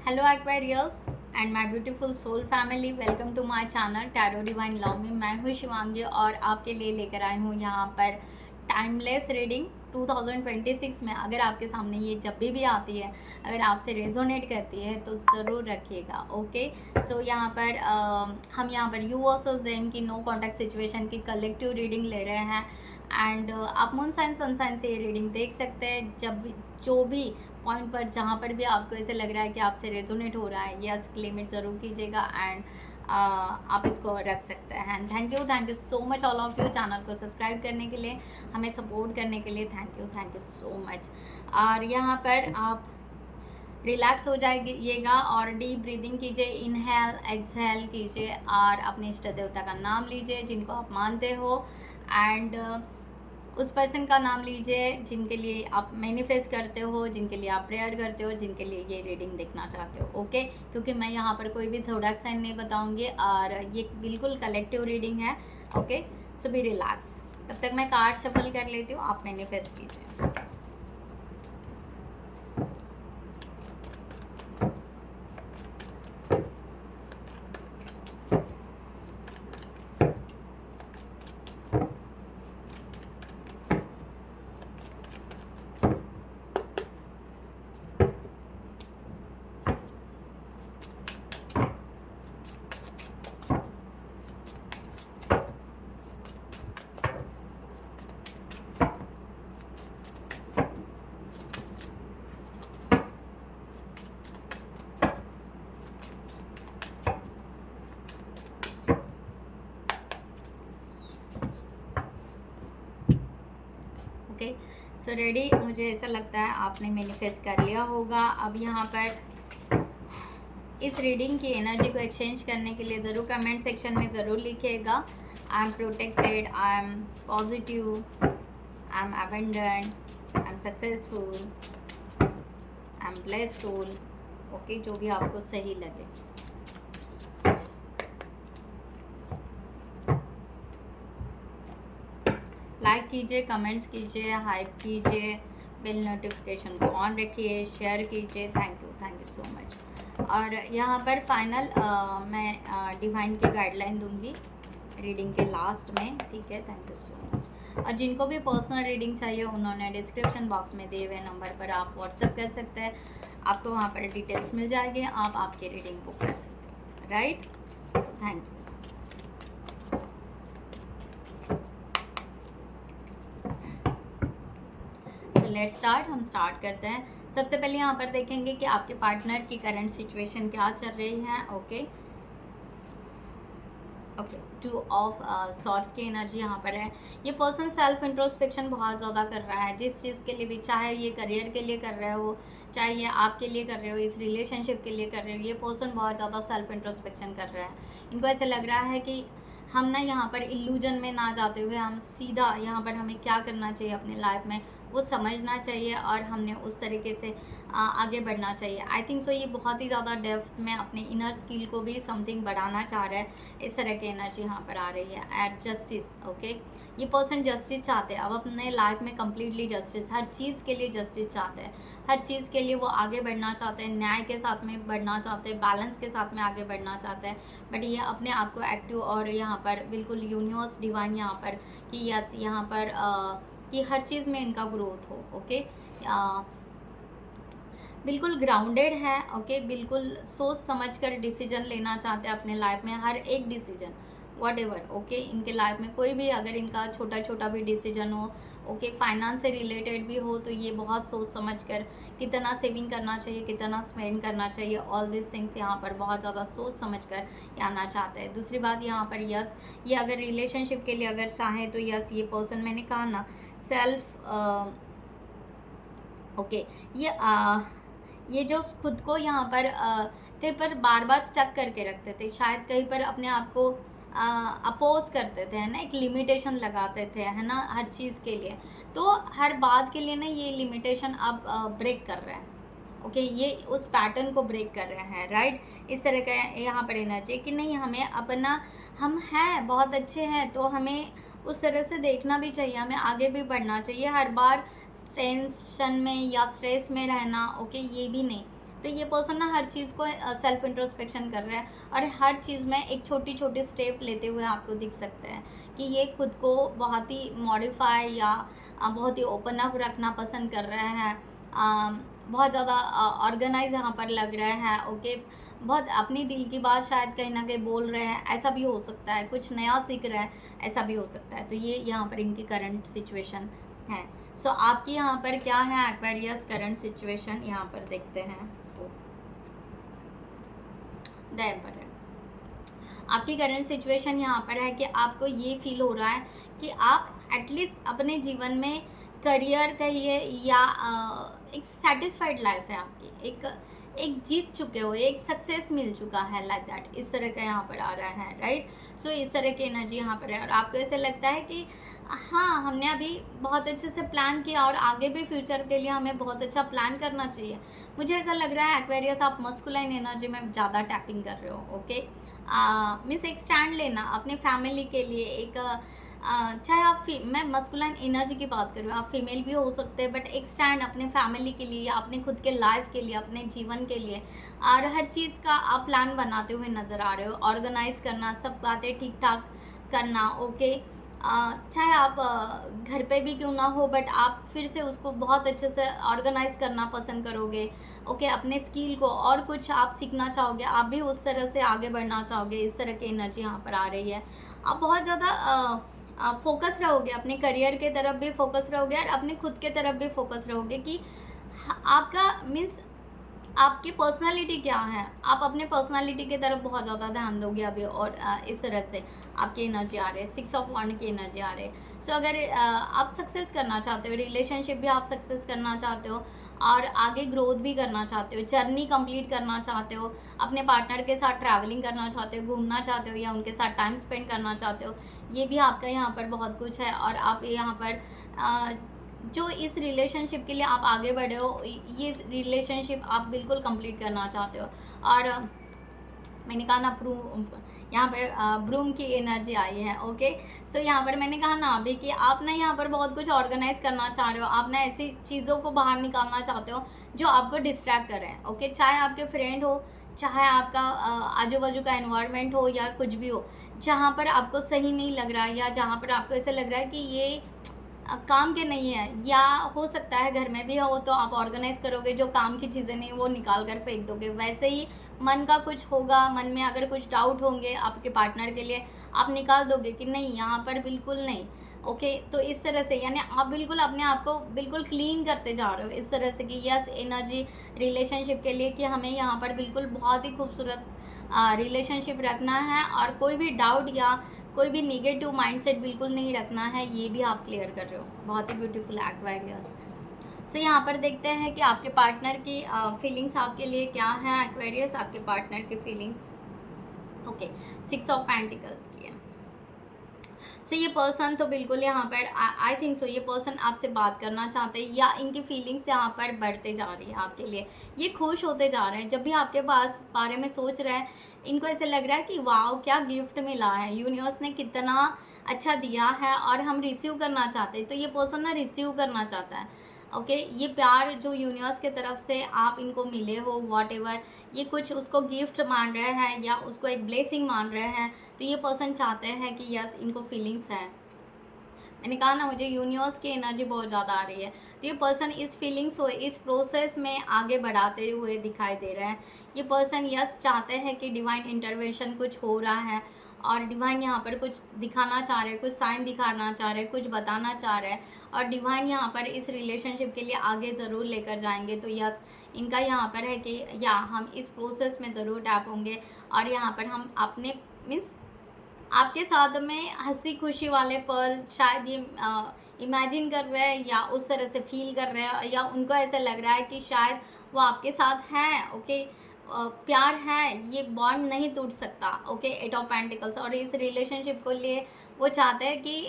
Hello Aquarius and my beautiful soul family, welcome to my channel tarot divine love में। मैं हूँ शिवांगी और आपके लिए लेकर आई हूँ यहाँ पर टाइमलेस रीडिंग 2026 में। अगर आपके सामने ये जब भी आती है, अगर आपसे रेजोनेट करती है तो ज़रूर रखिएगा। ओके, सो यहाँ पर हम यहाँ पर यू वर्सेस देम की नो कॉन्टैक्ट सिचुएशन की कलेक्टिव रीडिंग ले रहे हैं। एंड आप मून साइन सन साइन से ये रीडिंग देख सकते हैं। जब भी जो भी पॉइंट पर जहाँ पर भी आपको ऐसे लग रहा है कि आपसे रेजोनेट हो रहा है, यस क्लेम इट ज़रूर कीजिएगा एंड आप इसको रख सकते हैं। And thank you so much all of you channel को सब्सक्राइब करने के लिए, हमें सपोर्ट करने के लिए। Thank you so much. और यहाँ पर आप रिलैक्स हो जाइएगा और डीप ब्रीदिंग कीजिए, इनहेल एक्सहेल कीजिए और अपने इष्ट देवता का नाम लीजिए जिनको आप मानते हो। एंड उस पर्सन का नाम लीजिए जिनके लिए आप मैनिफेस्ट करते हो, जिनके लिए आप प्रेयर करते हो, जिनके लिए ये रीडिंग देखना चाहते हो। ओके, क्योंकि मैं यहाँ पर कोई भी ज़ोडिएक साइन नहीं बताऊँगी और ये बिल्कुल कलेक्टिव रीडिंग है। Okay, so be relax. तब तक मैं कार्ड शफल कर लेती हूँ, आप मैनिफेस्ट कीजिए। Okay, so ready. मुझे ऐसा लगता है आपने मैनिफेस्ट कर लिया होगा। अब यहाँ पर इस रीडिंग की एनर्जी को एक्सचेंज करने के लिए ज़रूर कमेंट सेक्शन में ज़रूर लिखिएगा। I am protected, I am positive, I am abundant, I am successful, I am blessed soul. Okay, जो भी आपको सही लगे। लाइक कीजिए, कमेंट्स कीजिए, हाइप कीजिए, बेल नोटिफिकेशन को ऑन रखिए, शेयर कीजिए। Thank you so much. और यहाँ पर फाइनल मैं डिवाइन की गाइडलाइन दूंगी रीडिंग के लास्ट में, ठीक है। Thank you so much. और जिनको भी पर्सनल रीडिंग चाहिए उन्होंने डिस्क्रिप्शन बॉक्स में दिए हुए नंबर पर आप व्हाट्सएप कर सकते हैं। आपको वहाँ पर डिटेल्स मिल जाएगी, आप आपकी रीडिंग बुक कर सकते हैं, right. So thank you. Let's start. हम स्टार्ट करते हैं। सबसे पहले यहाँ पर देखेंगे कि आपके पार्टनर की करंट सिचुएशन क्या चल रही है। ओके, टू ऑफ सॉर्ट्स की एनर्जी यहाँ पर है। ये पर्सन सेल्फ इंट्रोस्पेक्शन बहुत ज़्यादा कर रहा है, जिस चीज़ के लिए भी, चाहे ये करियर के लिए कर रहे हो, चाहे ये आपके लिए कर रहे हो, इस रिलेशनशिप के लिए कर रहे हो, ये पर्सन बहुत ज़्यादा सेल्फ इंट्रोस्पेक्शन कर रहा है। इनको ऐसे लग रहा है कि हम ना यहाँ पर इल्यूजन में ना जाते हुए हम सीधा यहाँ पर हमें क्या करना चाहिए अपने लाइफ में वो समझना चाहिए और हमने उस तरीके से आगे बढ़ना चाहिए। आई थिंक सो ये बहुत ही ज़्यादा डेप्थ में अपने इनर स्किल को भी समथिंग बढ़ाना चाह रहा है। इस तरह की एनर्जी यहाँ पर आ रही है। एट जस्टिस, ओके, ये पर्सन जस्टिस चाहते हैं। अब अपने लाइफ में कम्प्लीटली जस्टिस, हर चीज़ के लिए जस्टिस चाहते हैं, हर चीज़ के लिए वो आगे बढ़ना चाहते हैं, न्याय के साथ में बढ़ना चाहते हैं, बैलेंस के साथ में आगे बढ़ना चाहते हैं। बट ये अपने आप को एक्टिव और यहाँ पर बिल्कुल यूनिवर्स डिवाइन यहाँ पर कि यस यहाँ पर कि हर चीज़ में इनका ग्रोथ हो। ओके, बिल्कुल ग्राउंडेड है। ओके, बिल्कुल सोच समझ कर डिसीजन लेना चाहते हैं अपने लाइफ में, हर एक डिसीजन वट एवर। ओके, इनके लाइफ में कोई भी अगर इनका छोटा छोटा भी डिसीजन हो, ओके, फाइनेंस से रिलेटेड भी हो, तो ये बहुत सोच समझ कर कितना सेविंग करना चाहिए, कितना स्पेंड करना चाहिए, ऑल दिस थिंग्स यहाँ पर बहुत ज़्यादा सोच समझ कर आना चाहते हैं। दूसरी बात यहाँ पर यस, ये अगर रिलेशनशिप के लिए अगर चाहें तो यस, ये पर्सन मैंने कहा ना सेल्फ ओके, ये जो खुद को यहाँ पर कहीं पर बार बार स्टक करके रखते थे, शायद कहीं पर अपने आप को अपोज करते थे, है ना, एक लिमिटेशन लगाते थे, है ना, हर चीज़ के लिए। तो हर बात के लिए ना ये लिमिटेशन अब ब्रेक कर रहे हैं। ओके, ये उस पैटर्न को ब्रेक कर रहे हैं, राइट। इस तरह का यहाँ पर एनर्जी कि नहीं, हमें अपना, हम हैं बहुत अच्छे हैं तो हमें उस तरह से देखना भी चाहिए, हमें आगे भी बढ़ना चाहिए। हर बार टेंशन में या स्ट्रेस में रहना, ओके, ये भी नहीं। तो ये पर्सन ना हर चीज़ को सेल्फ इंट्रोस्पेक्शन कर रहा है और हर चीज़ में एक छोटी छोटी स्टेप लेते हुए आपको दिख सकते हैं कि ये खुद को बहुत ही मॉडिफाई या बहुत ही ओपन अप रखना पसंद कर रहे हैं। बहुत ज़्यादा ऑर्गेनाइज यहाँ पर लग रहा है। ओके, बहुत अपनी दिल की बात शायद कहीं ना कहीं बोल रहे हैं, ऐसा भी हो सकता है। कुछ नया सीख रहे हैं, ऐसा भी हो सकता है। तो ये यहाँ पर इनकी करंट सिचुएशन है। सो आपकी यहाँ पर क्या है एक्वेरियस करंट सिचुएशन, यहाँ पर देखते हैं। द एम्परर, आपकी करंट सिचुएशन यहाँ पर है कि आपको ये फील हो रहा है कि आप एटलीस्ट अपने जीवन में करियर कहिए या एक सेटिस्फाइड लाइफ है आपकी, एक जीत चुके हो, एक सक्सेस मिल चुका है, लाइक दैट, इस तरह का यहाँ पर आ रहा है, राइट। सो इस तरह की एनर्जी यहाँ पर है और आपको ऐसे लगता है कि हाँ, हमने अभी बहुत अच्छे से प्लान किया और आगे भी फ्यूचर के लिए हमें बहुत अच्छा प्लान करना चाहिए। मुझे ऐसा लग रहा है एक्वेरियस आप मस्कुलाइन एनर्जी में ज़्यादा टैपिंग कर रहे हो। ओके, मीन्स एक स्टैंड लेना अपने फैमिली के लिए, एक चाहे आप मैं मस्कुलाइन एनर्जी की बात कर रही हूँ, आप फीमेल भी हो सकते हैं, बट एक स्टैंड अपने फैमिली के लिए या अपने खुद के लाइफ के लिए, अपने जीवन के लिए, और हर चीज़ का आप प्लान बनाते हुए नज़र आ रहे हो, ऑर्गेनाइज करना, सब बातें ठीक ठाक करना। ओके, चाहे आप घर पे भी क्यों ना हो, बट आप फिर से उसको बहुत अच्छे से ऑर्गेनाइज करना पसंद करोगे। ओके, अपने स्किल को और कुछ आप सीखना चाहोगे, आप भी उस तरह से आगे बढ़ना चाहोगे। इस तरह की एनर्जी यहाँ पर आ रही है। आप बहुत ज़्यादा फोकस रहोगे, अपने करियर के तरफ भी फोकस रहोगे और अपने खुद के तरफ भी फोकस रहोगे कि आपका मीन्स आपकी पर्सनालिटी क्या है, आप अपने पर्सनालिटी की तरफ बहुत ज़्यादा ध्यान दोगे अभी। और इस तरह से आपकी एनर्जी आ रही है, 6 ऑफ वांड की एनर्जी आ रही है। सो अगर आप सक्सेस करना चाहते हो, रिलेशनशिप भी आप सक्सेस करना चाहते हो और आगे ग्रोथ भी करना चाहते हो, जर्नी कंप्लीट करना चाहते हो, अपने पार्टनर के साथ ट्रैवलिंग करना चाहते हो, घूमना चाहते हो या उनके साथ टाइम स्पेंड करना चाहते हो, ये भी आपका यहाँ पर बहुत कुछ है। और आप यहाँ पर जो इस रिलेशनशिप के लिए आप आगे बढ़े हो, ये रिलेशनशिप आप बिल्कुल कंप्लीट करना चाहते हो। और मैंने कहा ना यहाँ पे ब्रूम की एनर्जी आई है। ओके, सो यहाँ पर मैंने कहा ना अभी कि आप ना यहाँ पर बहुत कुछ ऑर्गेनाइज करना चाह रहे हो, आप ना ऐसी चीज़ों को बाहर निकालना चाहते हो जो आपको डिस्ट्रैक्ट करें। ओके, चाहे आपके फ्रेंड हो, चाहे आपका आजू बाजू का एनवायरनमेंट हो या कुछ भी हो, जहाँ पर आपको सही नहीं लग रहा है या जहाँ पर आपको ऐसा लग रहा है कि ये काम के नहीं है, या हो सकता है घर में भी हो तो आप ऑर्गेनाइज करोगे, जो काम की चीज़ें नहीं वो निकाल कर फेंक दोगे। वैसे ही मन का कुछ होगा, मन में अगर कुछ डाउट होंगे आपके पार्टनर के लिए, आप निकाल दोगे कि नहीं यहाँ पर बिल्कुल नहीं। ओके, तो इस तरह से यानी आप बिल्कुल अपने आप को बिल्कुल क्लीन करते जा रहे हो इस तरह से कि यस एनर्जी रिलेशनशिप के लिए कि हमें यहाँ पर बिल्कुल बहुत ही खूबसूरत रिलेशनशिप रखना है और कोई भी डाउट या कोई भी नेगेटिव माइंडसेट बिल्कुल नहीं रखना है, ये भी आप क्लियर कर रहे हो। बहुत ही ब्यूटीफुल एक्वेरियस। सो यहाँ पर देखते हैं कि आपके पार्टनर की फीलिंग्स आपके लिए क्या है। एक्वेरियस, आपके पार्टनर की फीलिंग्स। ओके, 6 ऑफ पेंटिकल्स की है। सो ये पर्सन तो बिल्कुल यहाँ पर आई थिंक सो ये पर्सन आपसे बात करना चाहते हैं या इनकी फीलिंग्स यहाँ पर बढ़ते जा रही है आपके लिए। ये खुश होते जा रहे हैं जब भी आपके पास बारे में सोच रहे हैं। इनको ऐसे लग रहा है कि वाओ क्या गिफ्ट मिला है, यूनिवर्स ने कितना अच्छा दिया है और हम रिसीव करना चाहते हैं। तो ये पर्सन ना रिसीव करना चाहता है। ओके, ये प्यार जो यूनिवर्स के तरफ से आप इनको मिले हो, वॉट एवर, ये कुछ उसको गिफ्ट मान रहे हैं या उसको एक ब्लेसिंग मान रहे हैं। तो ये पर्सन चाहते हैं कि यस इनको फीलिंग्स है। मैंने कहा ना मुझे यूनिवर्स की एनर्जी बहुत ज़्यादा आ रही है। तो ये पर्सन इस फीलिंग्स को इस प्रोसेस में आगे बढ़ाते हुए दिखाई दे रहे हैं। ये पर्सन यस चाहते हैं कि डिवाइन इंटरवेंशन कुछ हो रहा है और डिवाइन यहाँ पर कुछ दिखाना चाह रहे हैं, कुछ साइन दिखाना चाह रहे हैं, कुछ बताना चाह रहे हैं और डिवाइन यहाँ पर इस रिलेशनशिप के लिए आगे ज़रूर लेकर जाएंगे। तो यस इनका यहाँ पर है कि या हम इस प्रोसेस में ज़रूर टैप होंगे और यहाँ पर हम अपने मीन्स आपके साथ में हंसी खुशी वाले पल शायद ये इमेजिन कर रहे हैं या उस तरह से फील कर रहे हैं या उनको ऐसा लग रहा है कि शायद वो आपके साथ हैं। ओके, प्यार है, ये बॉन्ड नहीं टूट सकता। Okay, 8 of pentacles. और इस रिलेशनशिप को लिए वो चाहते हैं कि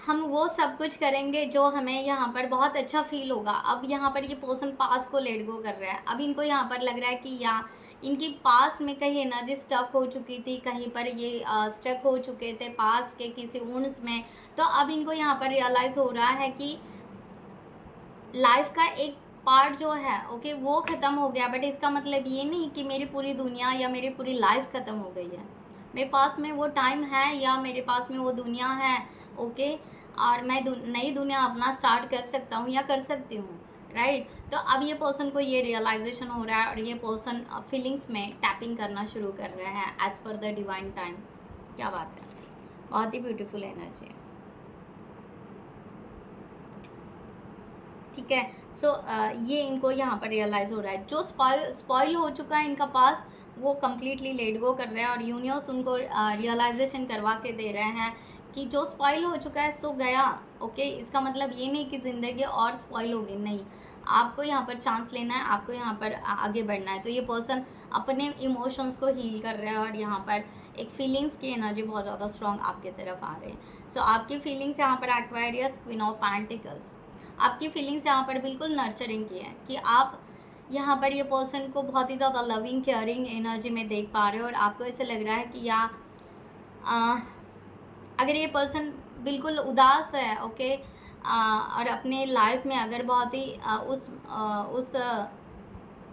हम वो सब कुछ करेंगे जो हमें यहाँ पर बहुत अच्छा फील होगा। अब यहाँ पर ये पर्सन पास को लेट गो कर रहा है। अब इनको यहाँ पर लग रहा है कि या इनकी पास्ट में कहीं एनर्जी स्टक हो चुकी थी, कहीं पर ये स्टक हो चुके थे पास्ट के किसी वुंड्स में। तो अब इनको यहाँ पर रियलाइज़ हो रहा है कि लाइफ का एक पार्ट जो है ओके वो ख़त्म हो गया, बट इसका मतलब ये नहीं कि मेरी पूरी दुनिया या मेरी पूरी लाइफ ख़त्म हो गई है। मेरे पास में वो टाइम है या मेरे पास में वो दुनिया है ओके, और मैं नई दुनिया अपना स्टार्ट कर सकता हूँ या कर सकती हूँ, राइट। तो अब ये पर्सन को ये रियलाइजेशन हो रहा है और ये पर्सन फीलिंग्स में टैपिंग करना शुरू कर रहे हैं as per the divine time. क्या बात है, बहुत ही ब्यूटीफुल एनर्जी है, ठीक है। सो ये इनको यहाँ पर रियलाइज़ हो रहा है, जो स्पॉइल हो चुका है इनका पास वो कम्प्लीटली लेट गो कर रहे हैं और यूनिवर्स उनको रियलाइजेशन करवा के दे रहे हैं कि जो स्पॉइल हो चुका है सो गया ओके। इसका मतलब ये नहीं कि ज़िंदगी और स्पॉइल होगी, नहीं, आपको यहाँ पर चांस लेना है, आपको यहाँ पर आगे बढ़ना है। तो ये पर्सन अपने इमोशंस को हील कर रहा है और यहाँ पर एक फीलिंग्स की एनर्जी बहुत ज़्यादा स्ट्रॉन्ग आपके तरफ आ रही है। सो आपकी फीलिंग्स यहाँ पर एक्वेरियस, क्वीन ऑफ पेंटिकल्स, आपकी फीलिंग्स यहाँ पर बिल्कुल नर्चरिंग की है कि आप यहाँ पर ये पर्सन को बहुत ही ज़्यादा लविंग केयरिंग एनर्जी में देख पा रहे हो और आपको ऐसे लग रहा है कि या अगर ये पर्सन बिल्कुल उदास है ओके, और अपने लाइफ में अगर बहुत ही उस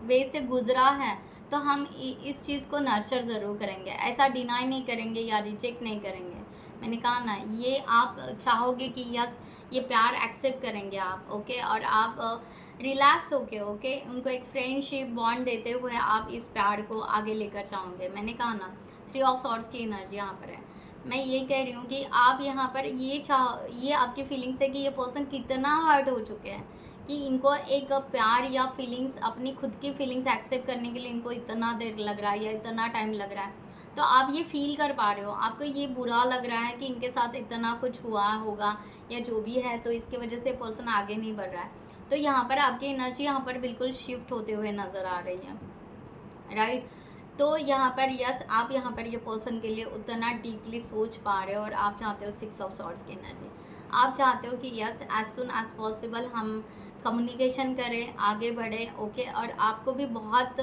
वे से गुजरा है तो हम इस चीज़ को नर्चर ज़रूर करेंगे, ऐसा डिनाई नहीं करेंगे या रिजेक्ट नहीं करेंगे। मैंने कहा ना, ये आप चाहोगे कि यस ये प्यार एक्सेप्ट करेंगे आप ओके, और आप रिलैक्स होके ओके उनको एक फ्रेंडशिप बॉन्ड देते हुए आप इस प्यार को आगे लेकर चाहोगे। मैंने कहा ना, 3 ऑफ सॉर्ड्स की एनर्जी यहाँ पर है। मैं ये कह रही हूँ कि आप यहाँ पर ये आपकी फीलिंग्स है कि ये पर्सन कितना हर्ट हो चुके हैं कि इनको एक प्यार या फीलिंग्स, अपनी खुद की फीलिंग्स एक्सेप्ट करने के लिए इनको इतना देर लग रहा है या इतना टाइम लग रहा है। तो आप ये फील कर पा रहे हो, आपको ये बुरा लग रहा है कि इनके साथ इतना कुछ हुआ होगा या जो भी है, तो इसकी वजह से पर्सन आगे नहीं बढ़ रहा है। तो यहाँ पर आपकी एनर्जी यहाँ पर बिल्कुल शिफ्ट होते हुए नज़र आ रही है, राइट। तो यहाँ पर यस, आप यहाँ पर ये पर्सन के लिए उतना डीपली सोच पा रहे हो और आप चाहते हो 6 ऑफ सॉर्ड्स की एनर्जी। आप चाहते हो कि yes as soon as possible हम कम्युनिकेशन करें, आगे बढ़े ओके। और आपको भी बहुत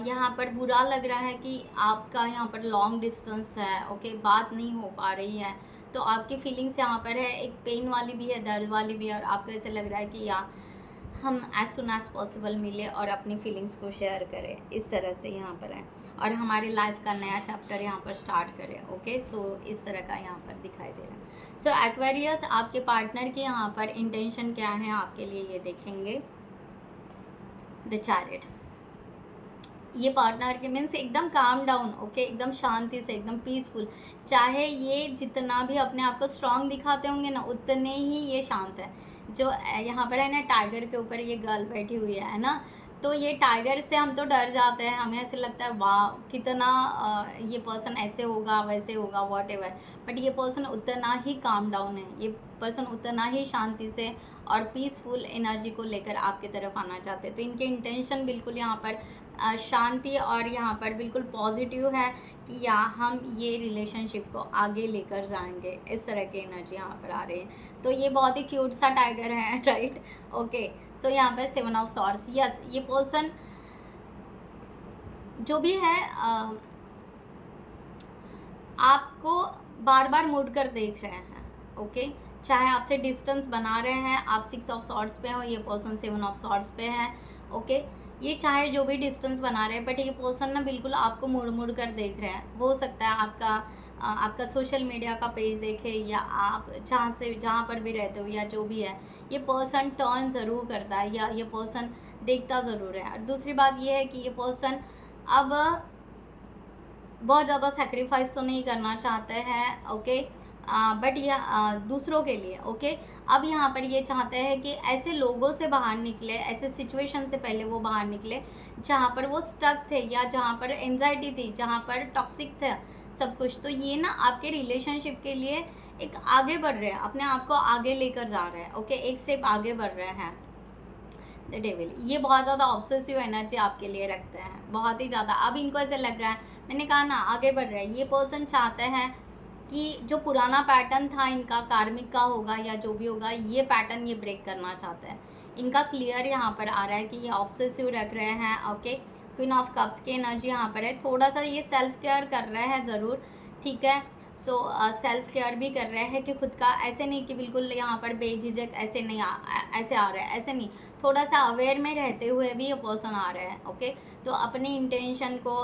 यहाँ पर बुरा लग रहा है कि आपका यहाँ पर लॉन्ग डिस्टेंस है ओके, बात नहीं हो पा रही है। तो आपकी फीलिंग्स यहाँ पर है, एक पेन वाली भी है, दर्द वाली भी है, और आपको ऐसे लग रहा है कि या हम एज सुन एज पॉसिबल मिले और अपनी फीलिंग्स को शेयर करें, इस तरह से यहाँ पर है, और हमारी लाइफ का नया चैप्टर यहाँ पर स्टार्ट करें ओके। सो इस तरह का यहाँ पर दिखाई दे रहा है। सो एक्वेरियस, आपके पार्टनर की यहाँ पर इंटेंशन क्या है आपके लिए, ये देखेंगे। द चैरियट, ये पार्टनर के मीन्स एकदम काम डाउन ओके, एकदम शांति से, एकदम पीसफुल। चाहे ये जितना भी अपने आप को स्ट्रांग दिखाते होंगे ना, उतने ही ये शांत है। जो यहाँ पर है ना, टाइगर के ऊपर ये गर्ल बैठी हुई है ना, तो ये टाइगर से हम तो डर जाते हैं, हमें ऐसे लगता है वाह कितना ये पर्सन ऐसे होगा वैसे होगा वॉट एवर, बट ये पर्सन उतना ही काम डाउन है, ये पर्सन उतना ही शांति से और पीसफुल एनर्जी को लेकर आपके तरफ आना चाहते हैं। तो इनके इंटेंशन बिल्कुल यहाँ पर शांति और यहाँ पर बिल्कुल पॉजिटिव है कि या हम ये रिलेशनशिप को आगे लेकर जाएंगे, इस तरह की एनर्जी यहाँ पर आ रही है। तो ये बहुत ही क्यूट सा टाइगर है, राइट ओके। सो यहाँ पर 7 ऑफ सॉर्ड्स, यस ये पर्सन जो भी है आपको बार बार मुड़ कर देख रहे हैं ओके। चाहे आपसे डिस्टेंस बना रहे हैं, आप 6 ऑफ सॉर्ड्स पे हो, ये पर्सन 7 ऑफ सॉर्ड्स पे है ओके। ये चाहे जो भी डिस्टेंस बना रहे हैं, बट ये पर्सन ना बिल्कुल आपको मुड़ मुड़ कर देख रहे हैं। हो सकता है आपका सोशल मीडिया का पेज देखे, या आप जहाँ पर भी रहते हो या जो भी है, ये पर्सन टर्न ज़रूर करता है या ये पर्सन देखता ज़रूर है। और दूसरी बात ये है कि ये पर्सन अब बहुत ज़्यादा सेक्रीफाइस तो नहीं करना चाहते हैं ओके, बट ये दूसरों के लिए ओके। अब यहाँ पर ये चाहते हैं कि ऐसे लोगों से बाहर निकले, ऐसे सिचुएशन से पहले वो बाहर निकले जहाँ पर वो स्टक थे या जहाँ पर एंजाइटी थी, जहाँ पर टॉक्सिक था सब कुछ। तो ये ना आपके रिलेशनशिप के लिए एक आगे बढ़ रहे हैं, अपने आप को आगे लेकर जा रहे हैं ओके, एक स्टेप आगे बढ़ रहे हैं। द डेविल, ये बहुत ज़्यादा ऑब्सेसिव एनर्जी आपके लिए रखते हैं, बहुत ही ज़्यादा। अब इनको ऐसे लग रहा है, मैंने कहा ना आगे बढ़ रहे हैं। ये पर्सन चाहते हैं कि जो पुराना पैटर्न था इनका, कार्मिक का होगा या जो भी होगा, ये पैटर्न ये ब्रेक करना चाहते हैं। इनका क्लियर यहाँ पर आ रहा है कि ये ऑब्सेसिव रख रहे हैं ओके। क्वीन ऑफ कप्स की एनर्जी यहाँ पर है, थोड़ा सा ये सेल्फ केयर कर रहे हैं ज़रूर, ठीक है। सो सेल्फ केयर भी कर रहे हैं कि खुद का, ऐसे नहीं कि बिल्कुल यहाँ पर बेझिझक ऐसे नहीं ऐसे आ रहा है, ऐसे नहीं, थोड़ा सा अवेयर में रहते हुए भी ये पर्सन आ रहे हैं। ओके, तो अपनी इंटेंशन को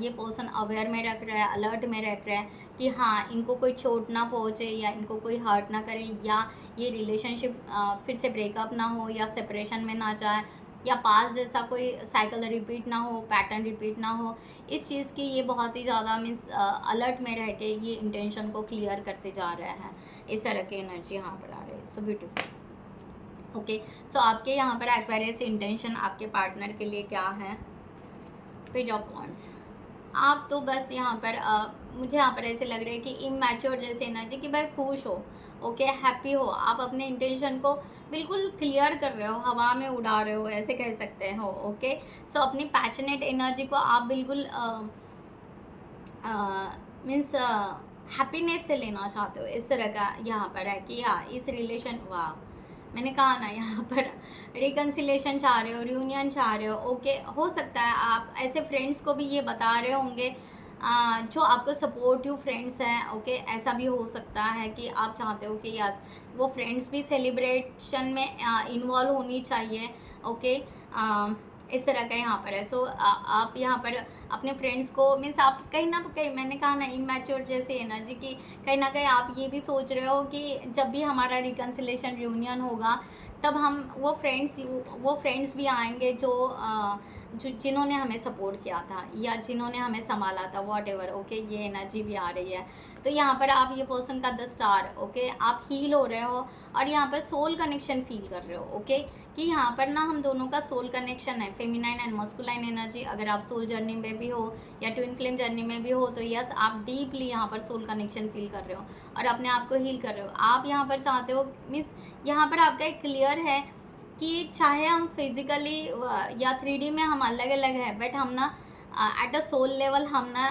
ये पर्सन अवेयर में रख रहा है, अलर्ट में रख रहा है कि हाँ, इनको कोई चोट ना पहुँचे या इनको कोई हर्ट ना करे, या ये रिलेशनशिप फिर से ब्रेकअप ना हो या सेपरेशन में ना जाए, या पास जैसा कोई साइकिल रिपीट ना हो, पैटर्न रिपीट ना हो। इस चीज़ की ये बहुत ही ज़्यादा मीन्स अलर्ट में रह के ये इंटेंशन को क्लियर करते जा रहे हैं। इस तरह की एनर्जी यहाँ पर आ रही है। So beautiful. ओके, सो आपके यहाँ पर एक्वेरियस इंटेंशन आपके पार्टनर के लिए क्या है? Page of wands. आप तो बस यहाँ पर मुझे यहाँ पर ऐसे लग रहा है कि इमैच्योर जैसे एनर्जी, कि भाई खुश हो, ओके, हैप्पी हो, आप अपने इंटेंशन को बिल्कुल क्लियर कर रहे हो, हवा में उड़ा रहे हो, ऐसे कह सकते हो। ओके, सो अपनी पैशनेट एनर्जी को आप बिल्कुल मीन्स हैप्पीनेस से लेना चाहते हो। इस तरह का यहाँ पर है कि हाँ, इस रिलेशन, वाह, मैंने कहा ना, यहाँ पर रिकन्सिलेशन चाह रहे हो, रियूनियन चाह रहे हो। ओके, हो सकता है आप ऐसे फ्रेंड्स को भी ये बता रहे होंगे जो आपको सपोर्टिव फ्रेंड्स हैं। ओके, ऐसा भी हो सकता है कि आप चाहते हो कि यस, वो फ्रेंड्स भी सेलिब्रेशन में इन्वॉल्व होनी चाहिए। ओके, इस तरह का यहाँ पर है। सो आप यहाँ पर अपने फ्रेंड्स को मीन्स आप कहीं ना कहीं, मैंने कहा ना, इमैच्योर जैसी एनर्जी की, कहीं ना कहीं आप ये भी सोच रहे हो कि जब भी हमारा रिकन्सिलेशन रियूनियन होगा तब हम वो फ्रेंड्स भी आएंगे जो जिन्होंने हमें सपोर्ट किया था या जिन्होंने हमें संभाला था, वॉट एवर। ओके, ये एनर्जी भी आ रही है। तो यहाँ पर आप ये पर्सन का 10 स्टार, ओके, आप हील हो रहे हो और यहाँ पर सोल कनेक्शन फील कर रहे हो। ओके, कि यहाँ पर ना हम दोनों का सोल कनेक्शन है, फेमिनाइन एंड मस्कुलाइन एनर्जी। अगर आप सोल जर्नी में भी हो या ट्विन फ्लेम जर्नी में भी हो तो यस, आप डीपली यहाँ पर सोल कनेक्शन फील कर रहे हो और अपने आप को हील कर रहे हो। आप यहाँ पर चाहते हो, मीन्स यहाँ पर आपका एक क्लियर है कि चाहे हम फिजिकली या 3D में हम अलग अलग है, बट हम ना एट अ सोल लेवल हम ना,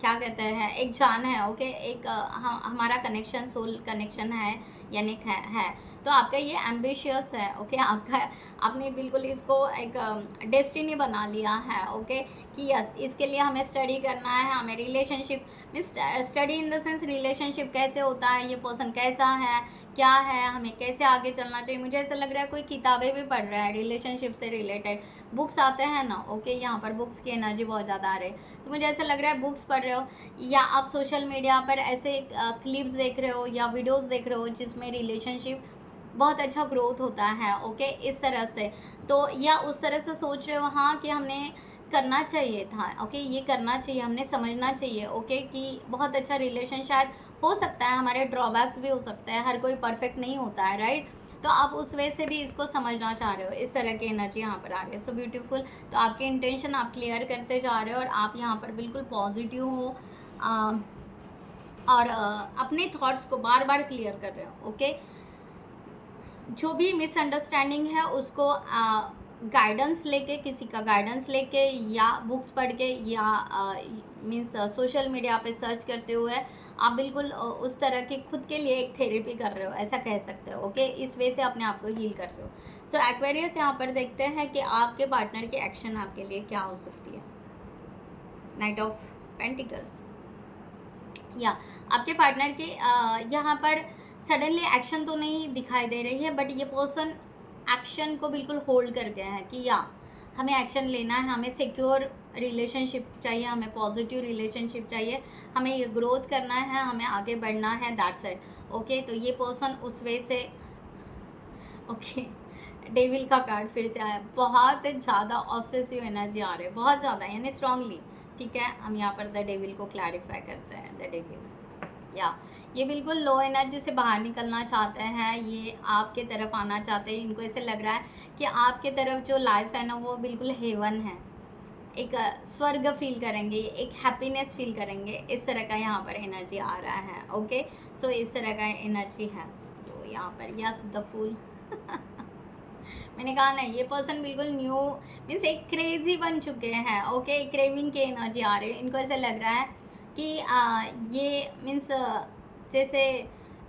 क्या कहते हैं, एक जान है। ओके, एक हमारा कनेक्शन, सोल कनेक्शन है, यानी है। तो आपका ये एम्बिशियस है। ओके, आपका, आपने बिल्कुल इसको एक डेस्टिनी बना लिया है। ओके, कि यस, इसके लिए हमें स्टडी करना है, हमें relationship means study in the sense relationship कैसे होता है, ये पर्सन कैसा है, क्या है, हमें कैसे आगे चलना चाहिए। मुझे ऐसा लग रहा है कोई किताबें भी पढ़ रहा है रिलेशनशिप से रिलेटेड, बुक्स आते हैं ना। ओके, यहाँ पर बुक्स की एनर्जी बहुत ज़्यादा आ रही है, तो मुझे ऐसा लग रहा है बुक्स पढ़ रहे हो या आप सोशल मीडिया पर ऐसे क्लिप्स देख रहे हो या वीडियोस देख रहे हो जिसमें रिलेशनशिप बहुत अच्छा ग्रोथ होता है। ओके, इस तरह से, तो या उस तरह से सोच रहे हो हाँ कि हमने करना चाहिए था। ओके, ये करना चाहिए, हमने समझना चाहिए। ओके, कि बहुत अच्छा रिलेशन शायद हो सकता है, हमारे ड्रॉबैक्स भी हो सकते हैं, हर कोई परफेक्ट नहीं होता है, राइट। तो आप उस वे से भी इसको समझना चाह रहे हो। इस तरह की एनर्जी यहाँ पर आ रही है। So beautiful. तो आपके इंटेंशन आप क्लियर करते जा रहे हो और आप यहाँ पर बिल्कुल पॉजिटिव हो और अपने थॉट्स को बार बार क्लियर कर रहे हो। ओके, जो भी मिसअंडरस्टैंडिंग है उसको गाइडेंस लेके, किसी का गाइडेंस लेके या बुक्स पढ़ के या मीन्स सोशल मीडिया पे सर्च करते हुए आप बिल्कुल उस तरह की खुद के लिए एक थेरेपी कर रहे हो, ऐसा कह सकते हो। ओके, इस वे से अपने आप को हील कर रहे हो। सो एक्वेरियस यहाँ पर देखते हैं कि आपके पार्टनर की एक्शन आपके लिए क्या हो सकती है। Night of pentacles. या आपके पार्टनर की यहाँ पर सडनली एक्शन तो नहीं दिखाई दे रही है, बट ये पर्सन एक्शन को बिल्कुल होल्ड कर गए हैं कि या हमें एक्शन लेना है, हमें सिक्योर रिलेशनशिप चाहिए, हमें पॉजिटिव रिलेशनशिप चाहिए, हमें ये ग्रोथ करना है, हमें आगे बढ़ना है, दैट्स इट। ओके, तो ये पर्सन उस वे से, ओके, डेविल का कार्ड फिर से आया। बहुत ज़्यादा ऑब्सेसिव एनर्जी आ रही है, बहुत ज़्यादा, यानी स्ट्रांगली। ठीक है, हम यहाँ पर द डेविल को क्लैरिफाई करते हैं। द डेविल, या ये बिल्कुल लो एनर्जी से बाहर निकलना चाहते हैं, ये आपके तरफ आना चाहते हैं। इनको ऐसे लग रहा है कि आपके तरफ जो लाइफ है ना वो बिल्कुल हेवन है, एक स्वर्ग फील करेंगे, एक हैप्पीनेस फील करेंगे। इस तरह का यहाँ पर एनर्जी आ रहा है। ओके, सो इस तरह का एनर्जी है। सो यहाँ पर यस, द फूल। मैंने कहा ना, ये पर्सन बिल्कुल न्यू मीन्स एक क्रेजी बन चुके हैं। ओके, क्रेविंग की एनर्जी आ रही है। इनको ऐसे लग रहा है कि ये मीन्स जैसे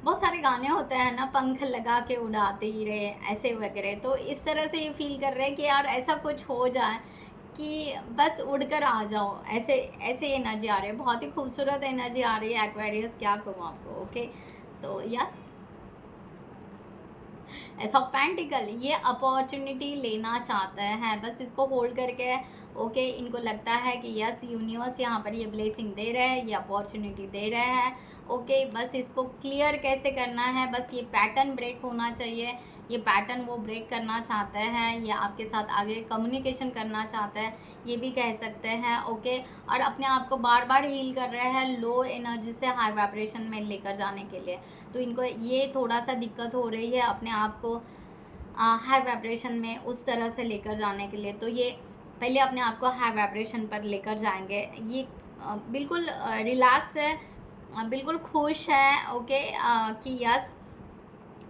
बहुत सारे गाने होते हैं ना, पंख लगा के उड़ाते ही रहे, ऐसे वगैरह। तो इस तरह से ये फील कर रहे हैं कि यार ऐसा कुछ हो जाए कि बस उड़कर आ जाओ, ऐसे ऐसे एनर्जी आ रही है, बहुत ही खूबसूरत एनर्जी आ रही है एक्वेरियस, क्या कहूँ आपको। Okay, so yes, S of pentacle, ये अपॉर्चुनिटी लेना चाहता है, बस इसको होल्ड करके ओके इनको लगता है कि यस यूनिवर्स यहाँ पर ये ब्लेसिंग दे रहे हैं, ये अपॉर्चुनिटी दे रहे हैं। ओके, बस इसको क्लियर कैसे करना है, बस ये पैटर्न ब्रेक होना चाहिए, ये पैटर्न वो ब्रेक करना चाहते हैं, ये आपके साथ आगे कम्युनिकेशन करना चाहता है, ये भी कह सकते हैं। ओके, और अपने आप को बार बार हील कर रहे हैं लो एनर्जी से हाई वाइब्रेशन में लेकर जाने के लिए। तो इनको ये थोड़ा सा दिक्कत हो रही है अपने आप को हाई वाइब्रेशन में उस तरह से लेकर जाने के लिए। तो ये पहले अपने आप को हाई वाइब्रेशन पर लेकर जाएंगे। ये बिल्कुल रिलैक्स है, बिल्कुल खुश है। ओके, कि यस,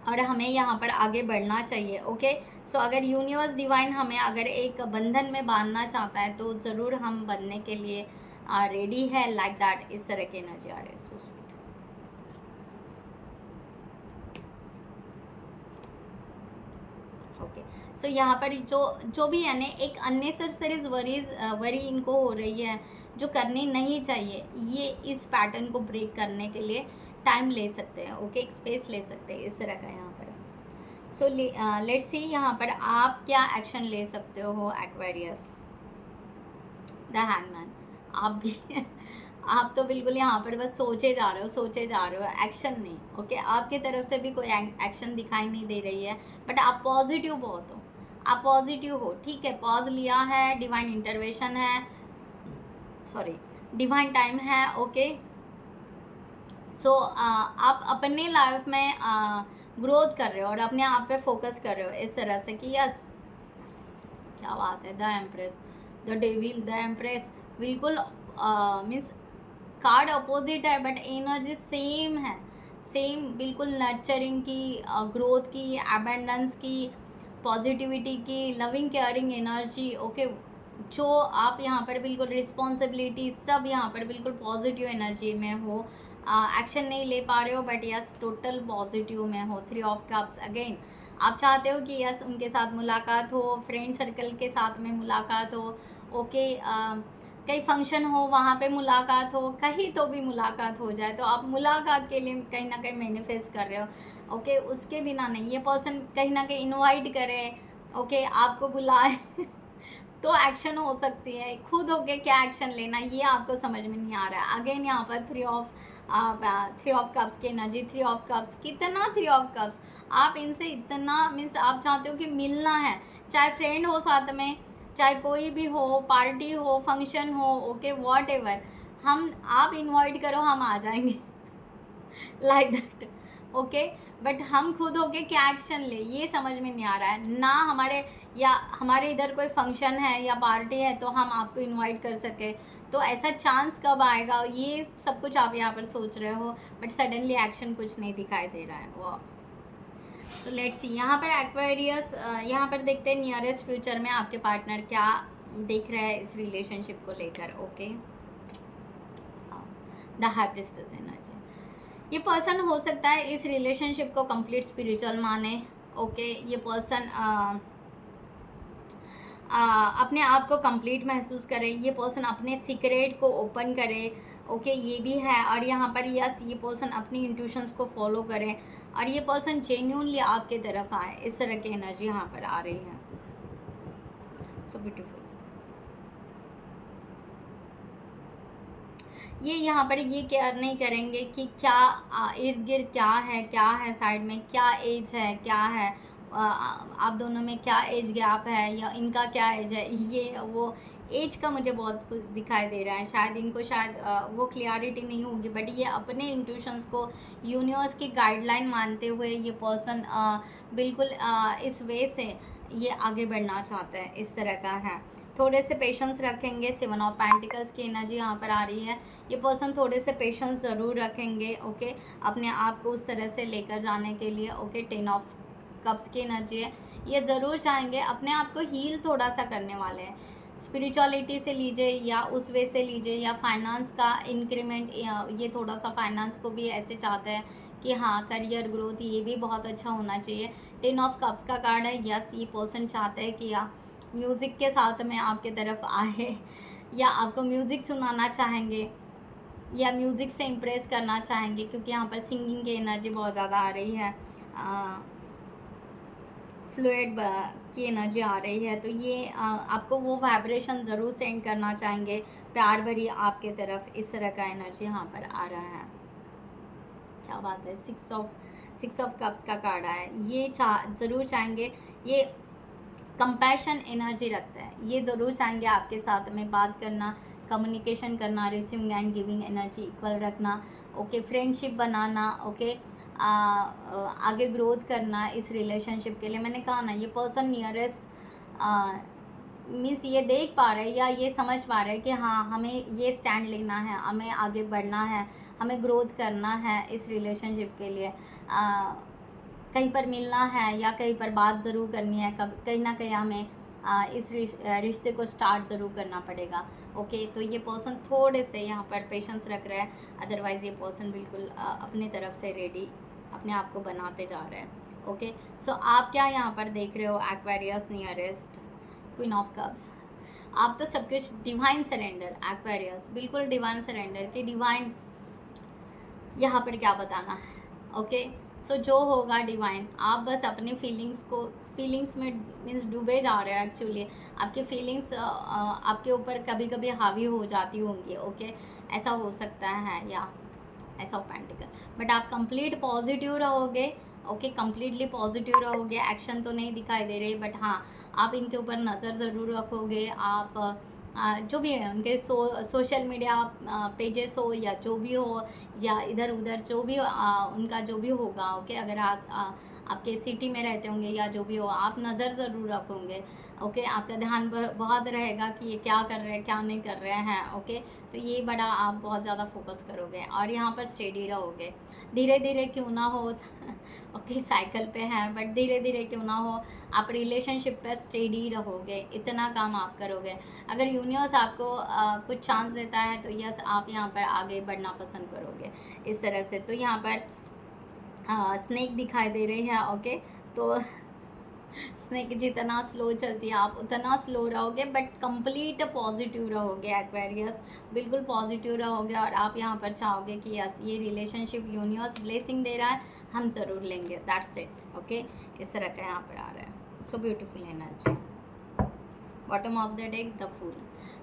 और हमें यहाँ पर आगे बढ़ना चाहिए। ओके, सो अगर यूनिवर्स डिवाइन हमें अगर एक बंधन में बांधना चाहता है तो ज़रूर हम बनने के लिए रेडी है, लाइक दैट, इस तरह की एनर्जी आ रही है। So sweet. ओके, सो यहाँ पर जो भी है ना, एक अननेसेसरीज वरी इनको हो रही है जो करनी नहीं चाहिए, ये इस पैटर्न को ब्रेक करने के लिए टाइम ले सकते हैं। ओके, एक स्पेस ले सकते हैं, इस तरह का यहाँ पर। सो लेट्स सी यहाँ पर आप क्या एक्शन ले सकते हो एक्वेरियस। द हैंगमैन, आप भी आप तो बिल्कुल यहाँ पर बस सोचे जा रहे हो, एक्शन नहीं। ओके, आपकी तरफ से भी कोई एक्शन दिखाई नहीं दे रही है, बट आप पॉजिटिव बहुत हो, आप पॉजिटिव हो। ठीक है, पॉज लिया है, डिवाइन इंटरवेंशन है, सॉरी डिवाइन टाइम है। ओके, सो आप अपने लाइफ में ग्रोथ कर रहे हो और अपने आप पे फोकस कर रहे हो इस तरह से कि यस, क्या बात है। The empress, the devil, the empress, बिल्कुल मीन्स कार्ड अपोजिट है बट एनर्जी सेम है, सेम, बिल्कुल नर्चरिंग की, ग्रोथ की, एबेंडेंस की, पॉजिटिविटी की, लविंग केयरिंग एनर्जी। ओके, जो आप यहाँ पर बिल्कुल रिस्पॉन्सिबिलिटी सब यहाँ पर बिल्कुल पॉजिटिव एनर्जी में हो, एक्शन नहीं ले पा रहे हो बट यस टोटल पॉजिटिव में हो। 3 ऑफ कप्स, अगेन आप चाहते हो कि यस उनके साथ मुलाकात हो, फ्रेंड सर्कल के साथ में मुलाकात हो। ओके, कहीं फंक्शन हो वहाँ पे मुलाकात हो, कहीं तो भी मुलाकात हो जाए, तो आप मुलाकात के लिए कहीं ना कहीं मैनिफेस्ट कर रहे हो। ओके, उसके बिना नहीं, ये पर्सन कहीं ना कहीं इनवाइट करे, ओके आपको बुलाए तो एक्शन हो सकती है। खुद होके क्या एक्शन लेना ये आपको समझ में नहीं आ रहा है। अगेन यहाँ पर 3 ऑफ कप्स की एनर्जी, 3 ऑफ कप्स, कितना 3 ऑफ कप्स, आप इनसे इतना मीन्स आप चाहते हो कि मिलना है, चाहे फ्रेंड हो साथ में, चाहे कोई भी हो, पार्टी हो, फंक्शन हो, ओके वॉट एवर, आप इनवाइट करो हम आ जाएंगे लाइक दैट। ओके, बट हम खुद होके क्या एक्शन ले ये समझ में नहीं आ रहा है ना। हमारे इधर कोई फंक्शन है या पार्टी है तो हम आपको इनवाइट कर सके, तो ऐसा चांस कब आएगा, ये सब कुछ आप यहाँ पर सोच रहे हो बट सडनली एक्शन कुछ नहीं दिखाई दे रहा है। वो सो लेट्स सी यहाँ पर एक्वेरियस, यहाँ पर देखते हैं नियरेस्ट फ्यूचर में आपके पार्टनर क्या देख रहा है इस रिलेशनशिप को लेकर। Okay, the high priestess energy, ये पर्सन हो सकता है इस रिलेशनशिप को कंप्लीट स्पिरिचुअल माने। ओके, ये पर्सन अपने आप को कंप्लीट महसूस करे, ये पर्सन अपने सीक्रेट को ओपन करे। ओके, ये भी है। और यहाँ पर यस, ये पर्सन अपनी इंट्यूशंस को फॉलो करे और ये पर्सन जेन्युइनली आपके तरफ आए, इस तरह की एनर्जी यहाँ पर आ रही है। So beautiful. ये यहाँ पर ये केयर नहीं करेंगे कि क्या इर्द गिर्द क्या है साइड में, क्या एज है, क्या है आप दोनों में क्या एज गैप है या इनका क्या एज है, ये वो एज का मुझे बहुत कुछ दिखाई दे रहा है। शायद इनको वो क्लियरिटी नहीं होगी बट ये अपने इंट्यूशंस को यूनिवर्स की गाइडलाइन मानते हुए ये पर्सन बिल्कुल इस वे से ये आगे बढ़ना चाहता है, इस तरह का है। थोड़े से पेशेंस रखेंगे। 7 ऑफ पेंटिकल्स की एनर्जी यहाँ पर आ रही है, ये पर्सन थोड़े से पेशेंस ज़रूर रखेंगे। ओके, अपने आप को उस तरह से लेकर जाने के लिए। ओके, 10 ऑफ कप्स की एनर्जी है, ये ज़रूर चाहेंगे अपने आप को हील थोड़ा सा करने वाले हैं। स्पिरिचुअलिटी से लीजिए या उस वे से लीजिए या फाइनेंस का इंक्रीमेंट, ये थोड़ा सा फाइनेंस को भी ऐसे चाहते हैं कि हाँ करियर ग्रोथ ये भी बहुत अच्छा होना चाहिए। 10 ऑफ कप्स का कार्ड है। यस, ये पर्सन चाहते हैं कि म्यूज़िक के साथ में आपके तरफ आए, या आपको म्यूज़िक सुनाना चाहेंगे, या म्यूज़िक से इम्प्रेस करना चाहेंगे, क्योंकि यहाँ पर सिंगिंग की एनर्जी बहुत ज़्यादा आ रही है, फ्लूइड की एनर्जी आ रही है। तो ये आपको वो वाइब्रेशन ज़रूर सेंड करना चाहेंगे, प्यार भरी आपके तरफ, इस तरह का एनर्जी यहाँ पर आ रहा है। क्या बात है, सिक्स ऑफ कप्स का कार्ड है। ये ज़रूर चाहेंगे, ये कंपैशन एनर्जी रखता है, ये ज़रूर चाहेंगे आपके साथ में बात करना, कम्युनिकेशन करना, receiving end giving energy equal रखना, ओके, फ्रेंडशिप बनाना, ओके, आगे ग्रोथ करना इस रिलेशनशिप के लिए। मैंने कहा ना, ये पर्सन नियरेस्ट मीन्स ये देख पा रहे हैं या ये समझ पा रहे हैं कि हाँ, हमें ये स्टैंड लेना है, हमें आगे बढ़ना है, हमें ग्रोथ करना है इस रिलेशनशिप के लिए। कहीं पर मिलना है या कहीं पर बात ज़रूर करनी है, कहीं ना कहीं हमें इस रिश्ते को स्टार्ट ज़रूर करना पड़ेगा, ओके। तो ये पर्सन थोड़े से यहाँ पर पेशेंस रख रहे हैं, अदरवाइज़ ये पर्सन बिल्कुल अपनी तरफ से रेडी अपने आप को बनाते जा रहे हैं, ओके। सो आप क्या यहाँ पर देख रहे हो, Aquarius nearest, queen of cups, आप तो सब कुछ डिवाइन सरेंडर, एक्वेरियस बिल्कुल डिवाइन सरेंडर कि डिवाइन यहाँ पर क्या बताना है, ओके। सो जो होगा डिवाइन, आप बस अपने फीलिंग्स में मीन्स डूबे जा रहे हैं। एक्चुअली आपकी फीलिंग्स आपके ऊपर कभी कभी हावी हो जाती होंगी, ओके, ऐसा हो सकता है, या ऐसा पेंटिकल, बट आप कंप्लीट पॉजिटिव रहोगे, ओके, कंप्लीटली पॉजिटिव रहोगे। एक्शन तो नहीं दिखाई दे रही, बट हाँ, आप इनके ऊपर नज़र ज़रूर रखोगे। आप जो भी है उनके सोशल मीडिया पेजेस हो या जो भी हो, या इधर उधर जो भी उनका जो भी होगा, ओके, अगर आपके सिटी में रहते होंगे या जो भी हो, आप नज़र ज़रूर रखोगे, ओके। आपका ध्यान बहुत रहेगा कि ये क्या कर रहे हैं, क्या नहीं कर रहे हैं, ओके। तो ये बड़ा आप बहुत ज़्यादा फोकस करोगे और यहाँ पर स्टेडी रहोगे। धीरे धीरे क्यों ना हो ओके, साइकिल पे है, बट धीरे धीरे क्यों ना हो, आप रिलेशनशिप पर स्टेडी रहोगे, इतना काम आप करोगे। अगर यूनिवर्स आपको कुछ चांस देता है तो यस, आप यहाँ पर आगे बढ़ना पसंद करोगे इस तरह से। तो यहाँ पर स्नेक दिखाई दे रही है, ओके। तो स्नेक जितना स्लो चलती है आप उतना स्लो रहोगे, बट कंप्लीट पॉजिटिव रहोगे एक्वेरियस, बिल्कुल पॉजिटिव रहोगे। और आप यहाँ पर चाहोगे कि यस, ये रिलेशनशिप यूनिवर्स ब्लेसिंग दे रहा है, हम ज़रूर लेंगे, दैट्स इट, ओके। इस तरह का यहाँ पर आ रहा है। So beautiful energy. Bottom of the deck, the fool.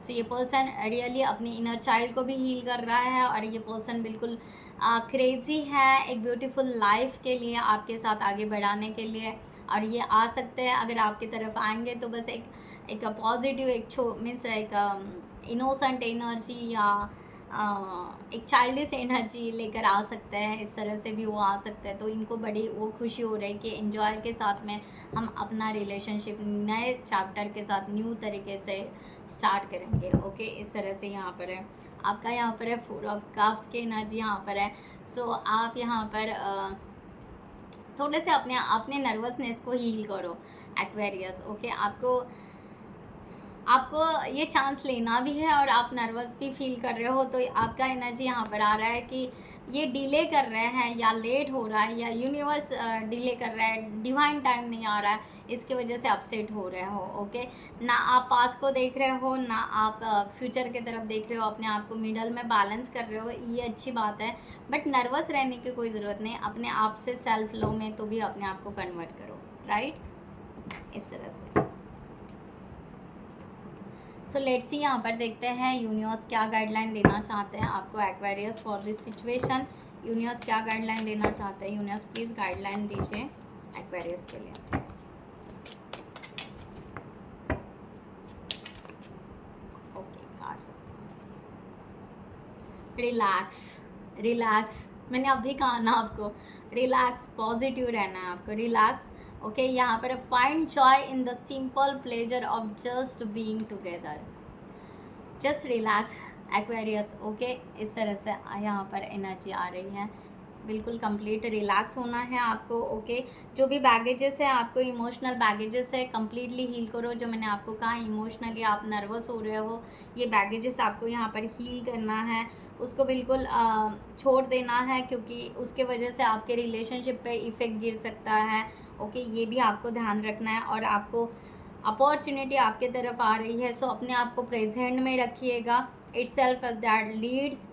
So ये पर्सन रियली अपनी इनर चाइल्ड को भी हील कर रहा है, और ये पर्सन बिल्कुल क्रेजी है एक ब्यूटीफुल लाइफ के लिए, आपके साथ आगे बढ़ाने के लिए। और ये आ सकते हैं, अगर आपकी तरफ आएंगे तो बस एक पॉजिटिव, एक मीन्स एक इनोसेंट एनर्जी या एक चाइल्डिश एनर्जी लेकर आ सकते हैं, इस तरह से भी वो आ सकते हैं। तो इनको बड़ी वो खुशी हो रही है कि एंजॉय के साथ में हम अपना रिलेशनशिप नए चैप्टर के साथ न्यू तरीके से स्टार्ट करेंगे, ओके। इस तरह से यहाँ पर है आपका, यहाँ पर है 4 ऑफ कप्स की एनर्जी यहाँ पर है। सो आप यहाँ पर थोड़े से अपने नर्वसनेस को हील करो एक्वेरियस, ओके। आपको ये चांस लेना भी है और आप नर्वस भी फील कर रहे हो, तो आपका एनर्जी यहाँ पर आ रहा है कि ये डिले कर रहे हैं या लेट हो रहा है, या यूनिवर्स डिले कर रहा है, डिवाइन टाइम नहीं आ रहा है, इसकी वजह से अपसेट हो रहे हो, ओके। ना आप पास्ट को देख रहे हो, ना आप फ्यूचर की तरफ देख रहे हो, अपने आप को मिडल में बैलेंस कर रहे हो, ये अच्छी बात है। बट नर्वस रहने की कोई ज़रूरत नहीं, अपने आप से सेल्फ लव में तो भी अपने आप को कन्वर्ट करो, राइट, इस तरह से। सो लेट्स सी, यहाँ पर देखते हैं यूनिवर्स क्या गाइडलाइन देना चाहते हैं आपको Aquarius for this situation. Universe क्या गाइडलाइन देना चाहते हैं, यूनिवर्स प्लीज़ गाइडलाइन दीजिए एक्वेरियस के लिए। ओके, कार्ड्स, रिलैक्स, मैंने अभी कहा ना आपको, रिलैक्स, पॉजिटिव रहना है आपको, रिलैक्स, ओके। यहाँ पर find joy in the simple pleasure of just being together, just relax Aquarius, okay. इस तरह से यहाँ पर एनर्जी आ रही है, बिल्कुल कंप्लीट रिलैक्स होना है आपको, ओके। जो भी बैगेजेस है, आपको इमोशनल बैगेजेस है, कंप्लीटली हील करो। जो मैंने आपको कहा इमोशनली आप नर्वस हो रहे हो, ये बैगेजेस आपको यहाँ पर हील करना है, उसको बिल्कुल छोड़ देना है, क्योंकि उसके वजह से आपके रिलेशनशिप पे इफ़ेक्ट गिर सकता है, ओके। ये भी आपको ध्यान रखना है, और आपको अपॉर्चुनिटी आपके तरफ आ रही है, सो अपने आप को प्रेजेंट में रखिएगा। It's self that leads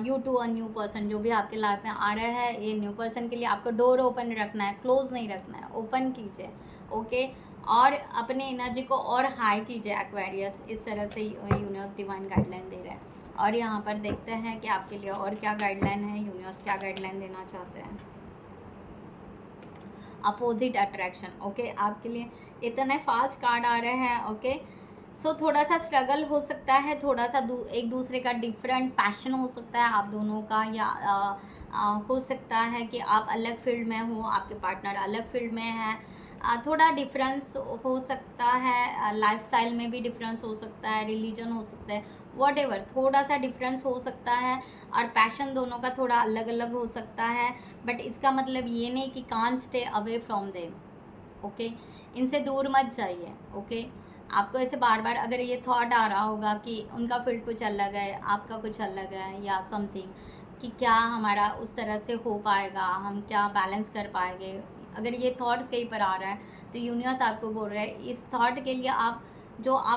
you to a new person. जो भी आपके लाइफ में आ रहा है, ये न्यू पर्सन के लिए आपको डोर ओपन रखना है, क्लोज नहीं रखना है, ओपन कीजिए, ओके। और अपने एनर्जी को और हाई कीजिए एक्वेरियस। इस तरह से यूनिवर्स डिवाइन गाइडलाइन दे रहा है। और यहाँ पर देखते हैं कि आपके लिए और क्या गाइडलाइन है, यूनिवर्स क्या गाइडलाइन देना चाहते हैं। Opposite attraction, okay. आपके लिए इतने फास्ट कार्ड आ रहे हैं, ओके। सो थोड़ा सा स्ट्रगल हो सकता है, थोड़ा सा एक दूसरे का डिफरेंट पैशन हो सकता है आप दोनों का, या हो सकता है कि आप अलग फील्ड में हो, आपके पार्टनर अलग फील्ड में है। थोड़ा डिफरेंस हो सकता है, लाइफस्टाइल में भी डिफरेंस हो सकता है, रिलीजन हो सकता है, व्हाटएवर, थोड़ा सा डिफरेंस हो सकता है। और पैशन दोनों का थोड़ा अलग अलग हो सकता है, बट इसका मतलब ये नहीं कि can't stay away from them, okay. इनसे दूर मत जाइए, ओके। आपको ऐसे बार बार अगर ये थॉट आ रहा होगा कि उनका फील्ड कुछ अलग है, आपका कुछ अलग है, या समथिंग, कि क्या हमारा उस तरह से हो पाएगा, हम क्या बैलेंस कर पाएंगे, अगर ये थॉट्स कहीं पर आ रहा है, तो यूनिवर्स आपको बोल रहा है इस थॉट के लिए आप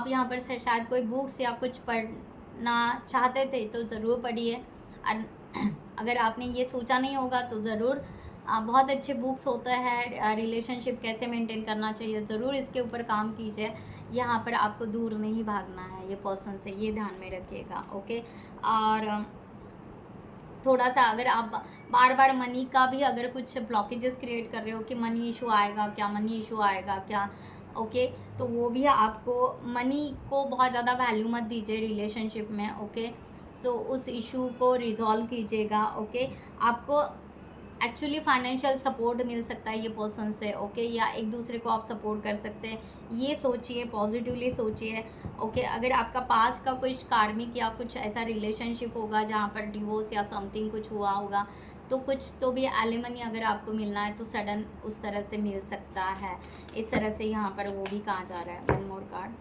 यहाँ पर से शायद कोई बुक्स या कुछ पढ़ना चाहते थे तो ज़रूर पढ़िए। और अगर आपने ये सोचा नहीं होगा तो ज़रूर, बहुत अच्छे बुक्स होते हैं, रिलेशनशिप कैसे मेंटेन करना चाहिए, ज़रूर इसके ऊपर काम कीजिए। यहाँ पर आपको दूर नहीं भागना है ये पर्सन से, ये ध्यान में रखिएगा, ओके। और थोड़ा सा अगर आप बार बार मनी का भी अगर कुछ ब्लॉकेजेस क्रिएट कर रहे हो कि मनी इशू आएगा क्या, मनी इशू आएगा क्या, ओके, तो वो भी आपको, मनी को बहुत ज़्यादा वैल्यू मत दीजिए रिलेशनशिप में, ओके। सो उस इशू को रिजॉल्व कीजिएगा, ओके। आपको एक्चुअली फाइनेंशियल सपोर्ट मिल सकता है ये पर्सन से, ओके, या एक दूसरे को आप सपोर्ट कर सकते हैं, ये सोचिए, पॉजिटिवली सोचिए, ओके। अगर आपका पास का कुछ कार्मिक या कुछ ऐसा रिलेशनशिप होगा जहाँ पर डिवोर्स या समथिंग कुछ हुआ होगा, तो कुछ तो भी एलिमनी अगर आपको मिलना है तो सडन उस तरह से मिल सकता है। इस तरह से यहाँ पर वो भी कहा जा रहा है। One more card,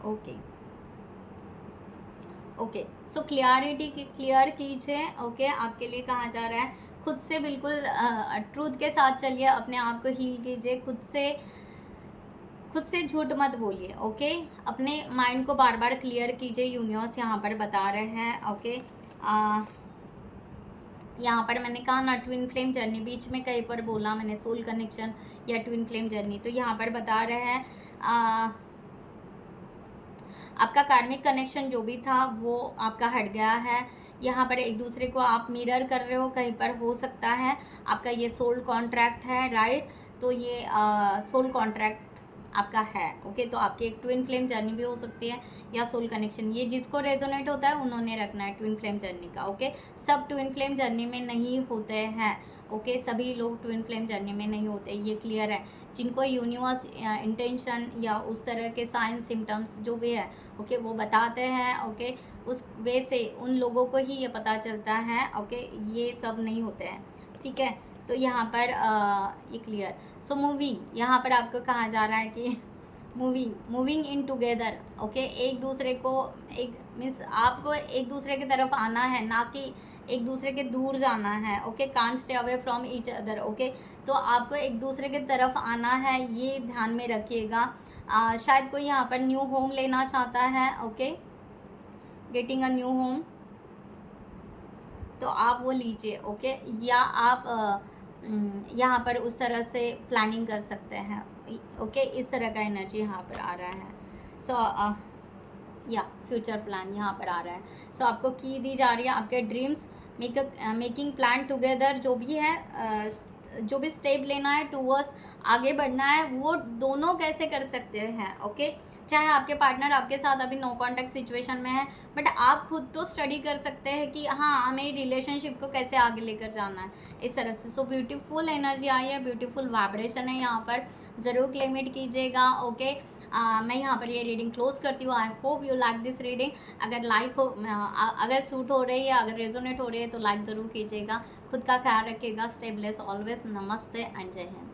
okay okay. So clarity clear कीजिए, ओके। आपके लिए कहा जा रहा है खुद से बिल्कुल ट्रूथ के साथ चलिए, अपने आप को हील कीजिए, खुद से झूठ मत बोलिए, ओके। अपने माइंड को बार बार क्लियर कीजिए, यूनिवर्स यहाँ पर बता रहे हैं, ओके। यहाँ पर मैंने कहा ना ट्विन फ्लेम जर्नी, बीच में कहीं पर बोला मैंने सोल कनेक्शन या ट्विन फ्लेम जर्नी, तो यहाँ पर बता रहे हैं आपका कार्मिक कनेक्शन जो भी था वो आपका हट गया है। यहाँ पर एक दूसरे को आप मिरर कर रहे हो, कहीं पर हो सकता है आपका ये सोल कॉन्ट्रैक्ट है, राइट। तो ये सोल कॉन्ट्रैक्ट आपका है, ओके। तो आपकी एक ट्विन फ्लेम जर्नी भी हो सकती है या सोल कनेक्शन, ये जिसको रेजोनेट होता है उन्होंने रखना है ट्विन फ्लेम जर्नी का, ओके। सब ट्विन फ्लेम जर्नी में नहीं होते हैं, ओके। सभी लोग ट्विन फ्लेम जर्नी में नहीं होते, ये क्लियर है। जिनको यूनिवर्स इंटेंशन या उस तरह के साइंस सिम्टम्स जो भी है, ओके, वो बताते हैं, ओके, उस वे से उन लोगों को ही ये पता चलता है, ओके। ये सब नहीं होते हैं, ठीक है। तो यहाँ पर ये क्लियर। सो मूविंग, यहाँ पर आपको कहा जा रहा है कि मूविंग इन टुगेदर, ओके। एक दूसरे को एक मीन्स आपको एक दूसरे की तरफ आना है, ना कि एक दूसरे के दूर जाना है, okay. Can't stay away from each other, okay. तो आपको एक दूसरे की तरफ आना है, ये ध्यान में रखिएगा। शायद कोई यहाँ पर न्यू होम लेना चाहता है, okay, getting a new home, तो आप वो लीजिए, ओके। या आप यहाँ पर उस तरह से प्लानिंग कर सकते हैं, ओके। इस तरह का एनर्जी यहाँ पर आ रहा है। सो या फ्यूचर प्लान यहाँ पर आ रहा है। सो आपको की दी जा रही है आपके ड्रीम्स, मेकिंग प्लान टुगेदर, जो भी है जो भी स्टेप लेना है टूवर्ड्स आगे बढ़ना है, वो दोनों कैसे कर सकते हैं, ओके। चाहे आपके पार्टनर आपके साथ अभी नो कॉन्टैक्ट सिचुएशन में है, बट आप खुद तो स्टडी कर सकते हैं कि हाँ हमें रिलेशनशिप को कैसे आगे लेकर जाना है, इस तरह से। सो ब्यूटीफुल एनर्जी आई है, ब्यूटीफुल वाइब्रेशन है यहाँ पर, ज़रूर क्लेम इट कीजिएगा, ओके। मैं यहाँ पर ये रीडिंग क्लोज करती हूँ। I hope you like this reading. अगर लाइक हो, अगर सूट हो रही है, अगर रेजोनेट हो रही है तो लाइक ज़रूर कीजिएगा। खुद का ख्याल रखिएगा। Stay bless always. नमस्ते एंड जय हिंद।